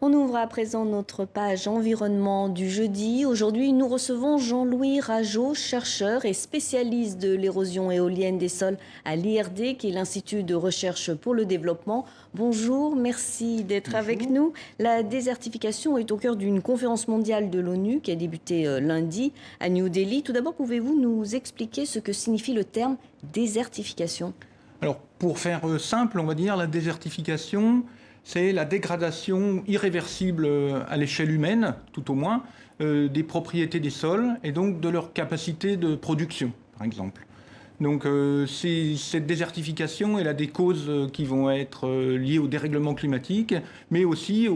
On ouvre à présent notre page environnement du jeudi. Aujourd'hui, nous recevons Jean-Louis Rageot, chercheur et spécialiste de l'érosion éolienne des sols à l'IRD, qui est l'Institut de recherche pour le développement. Bonjour, merci d'être avec nous. La désertification est au cœur d'une conférence mondiale de l'ONU qui a débuté lundi à New Delhi. Tout d'abord, pouvez-vous nous expliquer ce que signifie le terme désertification ? Alors, pour faire simple, on va dire la désertification, c'est la dégradation irréversible à l'échelle humaine, tout au moins, des propriétés des sols et donc de leur capacité de production, par exemple. Donc, cette désertification, elle a des causes qui vont être liées au dérèglement climatique, mais aussi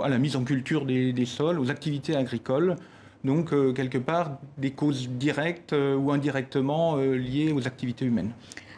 à la mise en culture des sols, aux activités agricoles. Donc, quelque part, des causes directes ou indirectement liées aux activités humaines.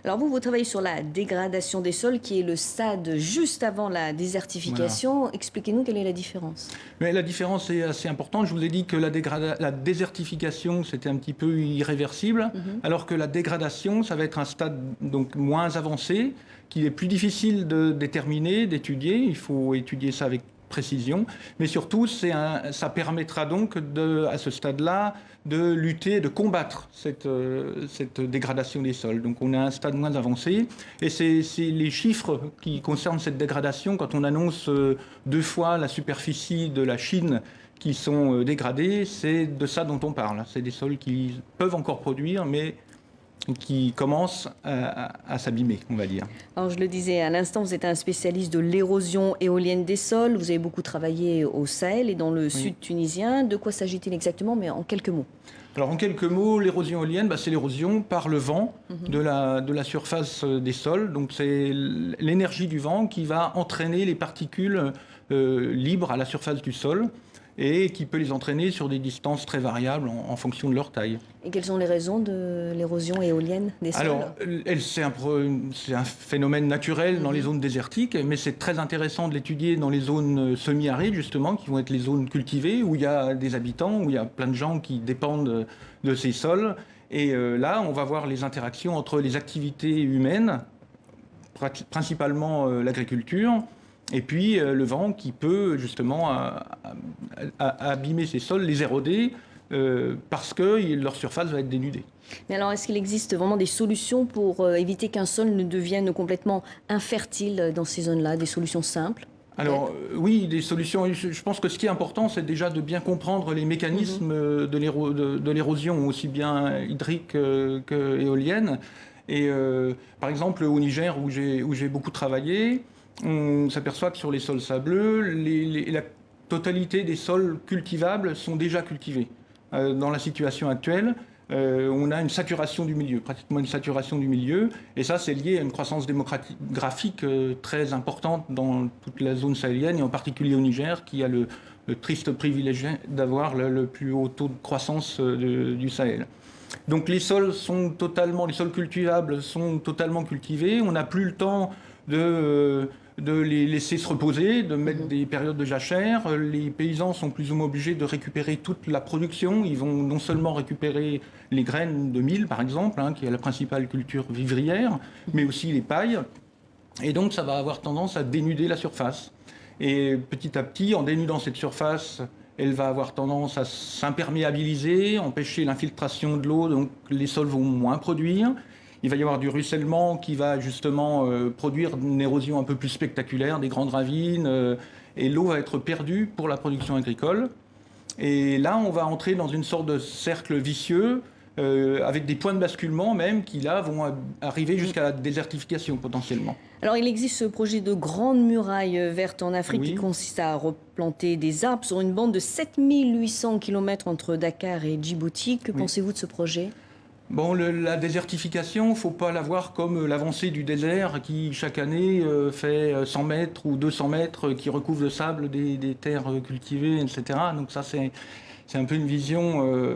Alors vous travaillez sur la dégradation des sols, qui est le stade juste avant la désertification. Voilà. Expliquez-nous quelle est la différence. Mais la différence est assez importante. Je vous ai dit que la désertification, c'était un petit peu irréversible, alors que la dégradation, ça va être un stade donc moins avancé, qui est plus difficile de déterminer, d'étudier. Il faut étudier ça avec précision, mais surtout, ça permettra donc, à ce stade-là, de lutter, de combattre cette dégradation des sols. Donc on a un stade moins avancé, et c'est les chiffres qui concernent cette dégradation, quand on annonce 2 fois la superficie de la Chine qui sont dégradés, c'est de ça dont on parle. C'est des sols qui peuvent encore produire, mais qui commence à s'abîmer, on va dire. Alors, je le disais à l'instant, vous êtes un spécialiste de l'érosion éolienne des sols. Vous avez beaucoup travaillé au Sahel et dans le sud tunisien. De quoi s'agit-il exactement, mais en quelques mots? Alors, en quelques mots, l'érosion éolienne, c'est l'érosion par le vent de la surface des sols. Donc, c'est l'énergie du vent qui va entraîner les particules libres à la surface du sol, et qui peut les entraîner sur des distances très variables en fonction de leur taille. Et quelles sont les raisons de l'érosion éolienne des sols? Alors, c'est un phénomène naturel dans les zones désertiques, mais c'est très intéressant de l'étudier dans les zones semi-arides, justement, qui vont être les zones cultivées, où il y a des habitants, où il y a plein de gens qui dépendent de ces sols. Et là, on va voir les interactions entre les activités humaines, principalement l'agriculture, et puis le vent qui peut justement abîmer ces sols, les éroder, parce que leur surface va être dénudée. Mais alors, est-ce qu'il existe vraiment des solutions pour éviter qu'un sol ne devienne complètement infertile dans ces zones-là, des solutions simples? Alors oui, des solutions. Je pense que ce qui est important, c'est déjà de bien comprendre les mécanismes de l'érosion, aussi bien hydrique qu'éolienne. Et par exemple, au Niger, où j'ai beaucoup travaillé, on s'aperçoit que sur les sols sableux, la totalité des sols cultivables sont déjà cultivés. Dans la situation actuelle, on a une saturation du milieu, pratiquement une saturation du milieu, et ça c'est lié à une croissance démographique très importante dans toute la zone sahélienne, et en particulier au Niger, qui a le triste privilège d'avoir le plus haut taux de croissance du Sahel. Donc les sols cultivables sont totalement cultivés, on n'a plus le temps de les laisser se reposer, de mettre des périodes de jachère. Les paysans sont plus ou moins obligés de récupérer toute la production. Ils vont non seulement récupérer les graines de mil, par exemple, qui est la principale culture vivrière, mais aussi les pailles. Et donc, ça va avoir tendance à dénuder la surface. Et petit à petit, en dénudant cette surface, elle va avoir tendance à s'imperméabiliser, empêcher l'infiltration de l'eau, donc les sols vont moins produire. Il va y avoir du ruissellement qui va justement produire une érosion un peu plus spectaculaire, des grandes ravines, et l'eau va être perdue pour la production agricole. Et là, on va entrer dans une sorte de cercle vicieux, avec des points de basculement même, qui là vont arriver jusqu'à la désertification potentiellement. Alors il existe ce projet de grande muraille verte en Afrique qui consiste à replanter des arbres sur une bande de 7800 km entre Dakar et Djibouti. Que pensez-vous de ce projet ? Bon, la désertification, il ne faut pas la voir comme l'avancée du désert qui, chaque année, fait 100 mètres ou 200 mètres, qui recouvre le sable des terres cultivées, etc. Donc ça, c'est un peu une vision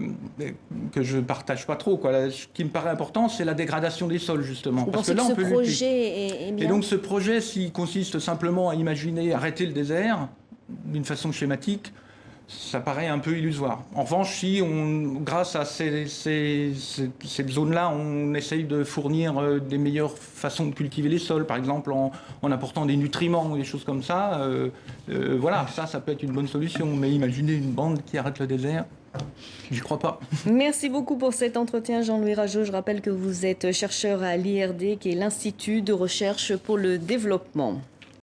que je ne partage pas trop, quoi. Ce qui me paraît important, c'est la dégradation des sols, justement. Vous pensez que ce projet est bien ? Et donc ce projet, s'il consiste simplement à imaginer arrêter le désert, d'une façon schématique, ça paraît un peu illusoire. En revanche, si grâce à cette zone-là, on essaye de fournir des meilleures façons de cultiver les sols, par exemple en apportant des nutriments ou des choses comme ça, voilà, ça peut être une bonne solution. Mais imaginez une bande qui arrête le désert, j'y crois pas. Merci beaucoup pour cet entretien, Jean-Louis Rageot. Je rappelle que vous êtes chercheur à l'IRD, qui est l'Institut de recherche pour le développement.